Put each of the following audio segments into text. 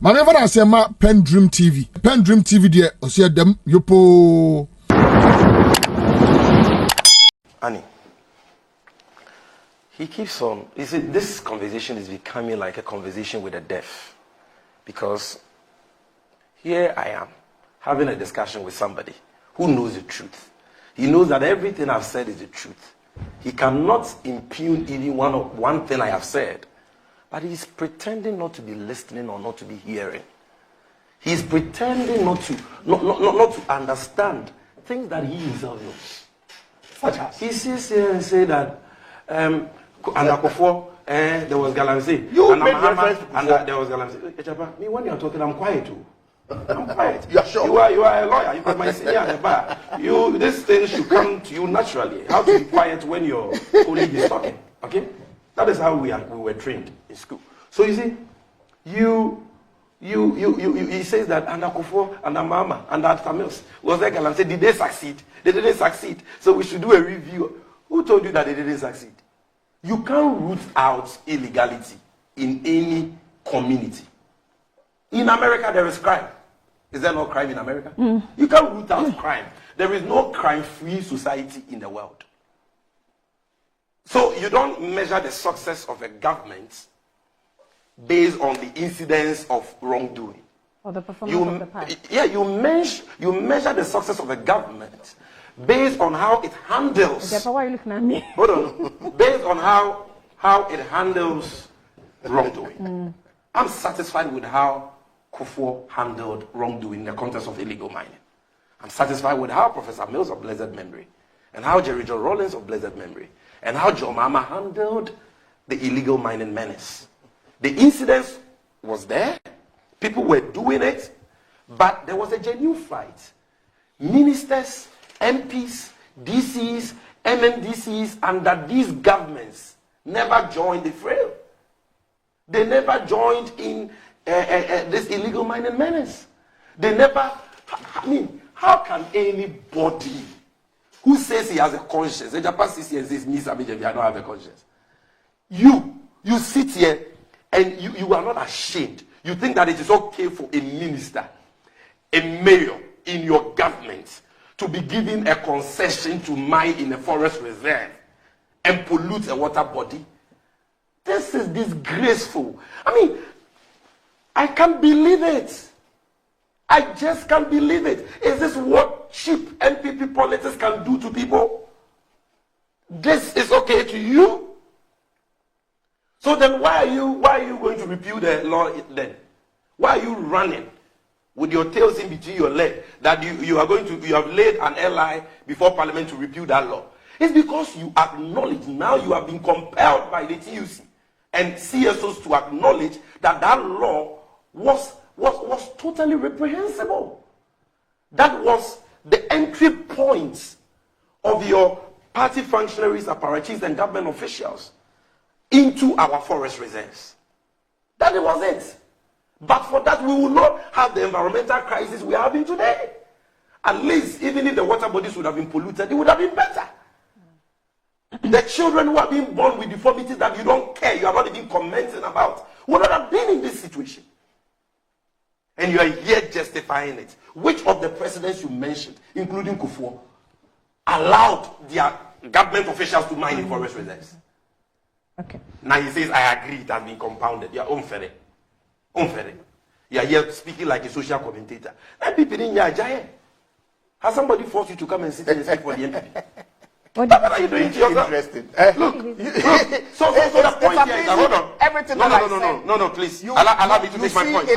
Manever I say ma PENDREAM TV. PENDREAM TV there, I see them yopo. Annie, he keeps on. You see, this conversation is becoming like a conversation with the deaf, because here I am having a discussion with somebody who knows the truth. He knows that everything I've said is the truth. He cannot impugn even one thing I have said, but he's pretending not to be listening or not to be hearing. He's pretending not to understand things that he himself knows. He sits here and say that and Akufo, there was Gyamfi. You made reference to and there was Gyamfi. Egyapa, me when you're talking, I'm quiet too. I'm quiet. You're sure? You are a lawyer. You are my senior at the bar. This thing should come to you naturally. How to be quiet when your colleague is talking? Okay, that is how we were trained in school. So you see, he says that and Akufo and Mama and Tamils was there. Gyamfi, did they succeed? They didn't succeed. So we should do a review. Who told you that they didn't succeed? You can't root out illegality in any community. In America, there is crime. Is there no crime in America? You can't root out crime. There is no crime-free society in the world. So you don't measure the success of a government based on the incidence of wrongdoing. Or the performance of the party. Yeah, you measure the success of a government based on how it handles. Egyapa, why are you looking at me? Hold on. Based on how it handles wrongdoing. I'm satisfied with how Kufuor handled wrongdoing in the context of illegal mining. I'm satisfied with how Professor Mills of blessed memory, and how Jerry John Rawlings of blessed memory, and how John Mama handled the illegal mining menace. The incident was there. People were doing it, but there was a genuine fight. Ministers, MPs, DCs, MNDCs under these governments never joined the fray. They never joined in this illegal mining menace. They never, I mean, how can anybody who says he has a conscience, Egyapa sits here and says, me, I don't have a conscience. You sit here and you are not ashamed. You think that it is okay for a minister, a mayor in your government to be given a concession to mine in a forest reserve and pollute a water body? This is disgraceful. I mean, I can't believe it. I just can't believe it. Is this what cheap NPP politics can do to people? This is okay to you? So then why are you going to repeal the law then? Why are you running with your tails in between your legs that you have laid an ally before Parliament to repeal that law? It's because you acknowledge now you have been compelled by the TUC and CSOs to acknowledge that law was totally reprehensible. That was the entry point of your party functionaries, apparatchiks, and government officials into our forest reserves. That was it. But for that, we will not have the environmental crisis we are having today. At least, even if the water bodies would have been polluted, it would have been better. The children who are being born with deformities that you don't care, you are not even commenting about, would not have been in this situation. And you are here justifying it. Which of the presidents you mentioned, including Kufuor, allowed their government officials to mine in forest reserves? Okay. Now he says, I agree, it has been compounded. You are unfair. Unfair. You are here speaking like a social commentator. And people in your giant. Has somebody forced you to come and sit and speak for the MPP? What are you doing to yourself? Interesting. Look. So the point here is that, hold on. Everything no, please. Allow me to make my point.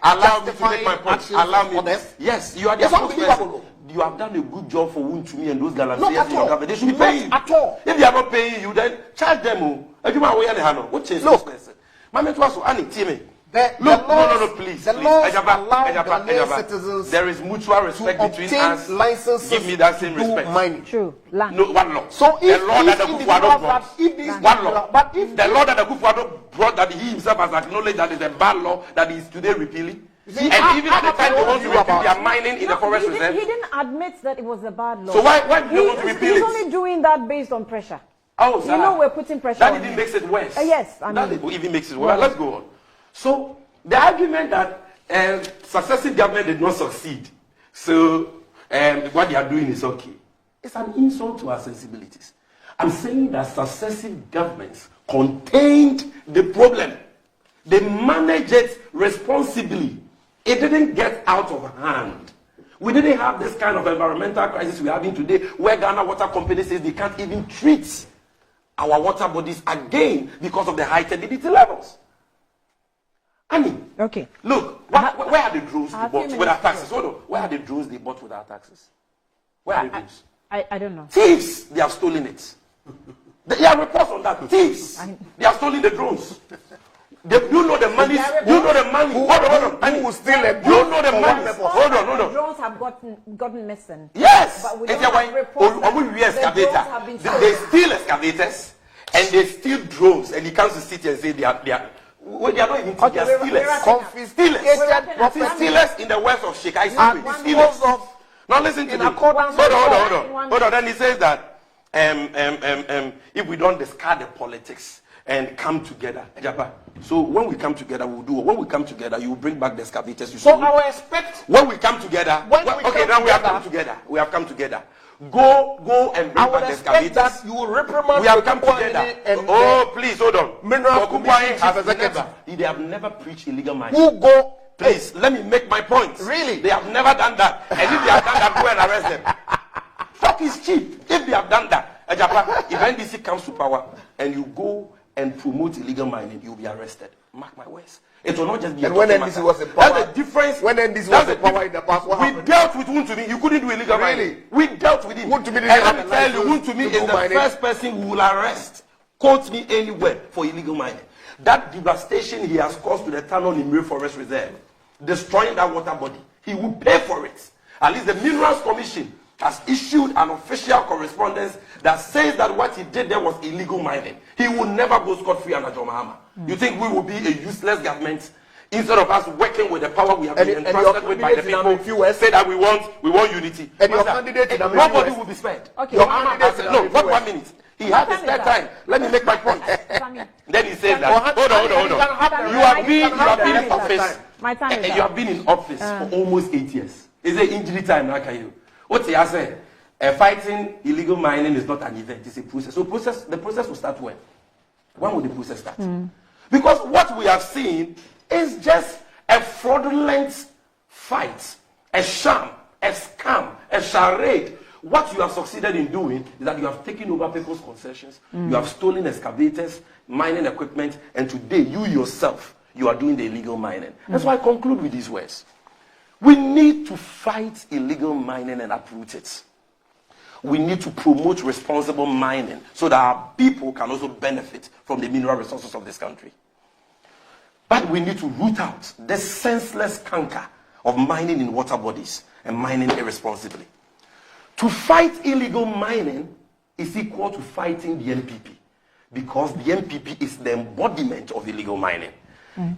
Allow me to make my point. Allow me. Yes, you are the spokesperson. You have done a good job for Wontumi and those Gyamfi in your government. They should be paying you. At all. If they are not paying you, then charge them. What is this? Mama, to us, Annie, Timmy. No, please. The laws allow Ghanaian citizens there is mutual respect between us. Licenses. Give me that same respect. Mining. True. Land. No, one law. So if the law that the Kufuor brought, one law, but if the law that the Kufuor brought that he himself has acknowledged that is a bad law that he is today repealing. And even at the time they want to repeal their mining in the forest reserve. He didn't admit that it was a bad law. So why do they want to repeal it? He's only doing that based on pressure. Oh, you know we're putting pressure that on even him. makes it worse. Yes, I mean. That even makes it worse. Let's go on. So The argument that successive government did not succeed, so what they are doing is okay, it's an insult to our sensibilities. I'm saying that successive governments contained the problem. They managed it responsibly. It didn't get out of hand. We didn't have this kind of environmental crisis we're having today, where Ghana Water Company says they can't even treat our water bodies again because of the high turbidity levels. Annie, Okay. look, where are the drones they bought with our taxes? Hold on. Where are the drones they bought with our taxes? Where are the drones? I don't know. Thieves, they have stolen it. There are reports on that. Thieves, they have stolen the drones. You know the money. You know the money. Hold on. Who will steal it? You know the money. Hold on. The drones have gotten missing. Yes. But we It's don't have reports that we excavator. the drones have been They stolen. steal excavators and they steal drones, and he comes to city and say they are well, they are not even thieves, they are stealers. Confiscated property. Stealers in the west of Sheikh. I And see dispose stealers. of Now listen to in me. accordance with Hold on. Then he says that if we don't discard the politics and come together, Egyapa. So when we come together, we'll do. When we come together, you will bring back the excavators. You So see. I will expect When we come together, When we okay, come now we have together- come together. We have come together. Go and bring I would back the expect excavators. that you will reprimand We have the come Kukwai together. and Oh, please hold on. Mineral For Kukwai Commission has as executive. they have never preached illegal mining. who go. Please, let me make my point. Really? They have never done that. And if they have done that, go and arrest them. Fuck is cheap. If they have done that, Egyapa, if NDC comes to power and you go and promote illegal mining, you'll be arrested. Mark my words. It will not just be And a when talking NDC matter. was in power- That's the difference. when NDC That's was in the power in the past, what we happened? dealt with Wontumi. He couldn't do illegal Really? mining. We dealt with him. Wontumi didn't and have let a me tell you, license Wontumi to is do the mining. first person who will arrest. Quote me anywhere for illegal mining. That devastation he has caused to the tunnel in Thre Forest Reserve, destroying that water body, he will pay for it. At least the Minerals Commission has issued an official correspondence that says that what he did there was illegal mining. He will never go scot-free under John Mahama. You think we will be a useless government instead of us working with the power we have been And entrusted your with by the candidate in people? Amenfi Say that we want unity. And your Master, candidate in Amenfi nobody West. will be spared. Okay. Your Your candidate candidate in no, Amenfi not 1 West. minute. He had his third time. Let me make my point. Then he says that. Hold on. You have been in office. My time is And up. you have been in office for almost 8 years. It's an injury time now, can you? What he has said, fighting illegal mining is not an event, it's a process. So the process will start when? When will the process start? Because what we have seen is just a fraudulent fight, a sham, a scam, a charade. What you have succeeded in doing is that you have taken over people's concessions, you have stolen excavators, mining equipment, and today you yourself, you are doing the illegal mining. That's why I conclude with these words. We need to fight illegal mining and uproot it. We need to promote responsible mining so that our people can also benefit from the mineral resources of this country. But we need to root out the senseless canker of mining in water bodies and mining irresponsibly. To fight illegal mining is equal to fighting the NPP, because the NPP is the embodiment of illegal mining.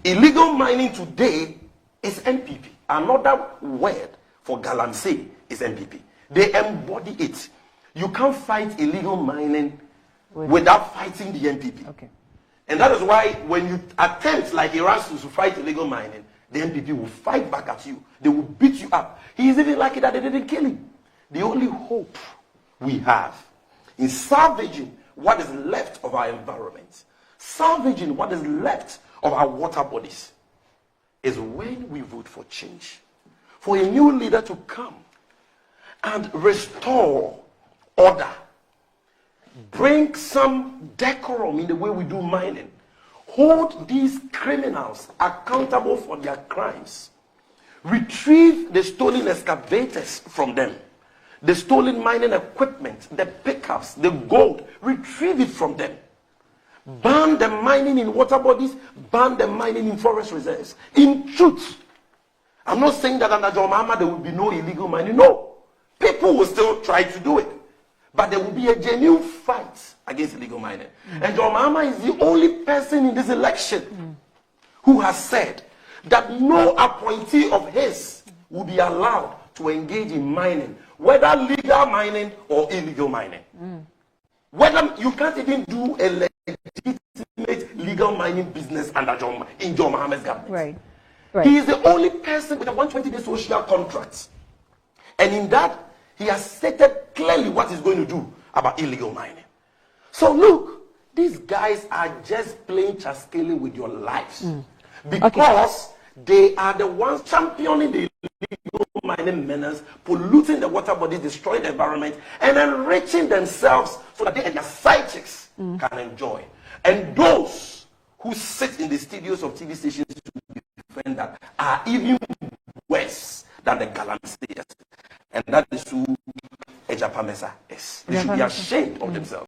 Illegal mining today is NPP. Another word for galamsey is NPP. They embody it. You can't fight illegal mining without fighting the NPP. Okay. And that is why when you attempt, like Erasmus, to fight illegal mining, the NPP will fight back at you. They will beat you up. He is even lucky that they didn't kill him. The only hope we have in salvaging what is left of our environment, salvaging what is left of our water bodies, is when we vote for change, for a new leader to come and restore order, bring some decorum in the way we do mining, hold these criminals accountable for their crimes, retrieve the stolen excavators from them, the stolen mining equipment, the pickups, the gold, retrieve it from them. Ban the mining in water bodies, ban the mining in forest reserves. In truth, I'm not saying that under John Mahama there will be no illegal mining. No. People will still try to do it. But there will be a genuine fight against illegal mining. And John Mahama is the only person in this election who has said that no appointee of his will be allowed to engage in mining, whether legal mining or illegal mining. Whether you can't even do a legitimate legal mining business in John Mahama's government. Right. Right. He is the only person with a 120-day social contract. And in that, he has stated clearly what he's going to do about illegal mining. So look, these guys are just playing chaskele with your lives. Because they are the ones championing the illegal mining menace, polluting the water bodies, destroying the environment, and enriching themselves so that they and their side chicks can enjoy. And those who sit in the studios of TV stations to defend that are even worse than the Galamseyers. And that is who Egyapa Mesa is. They should be ashamed of themselves.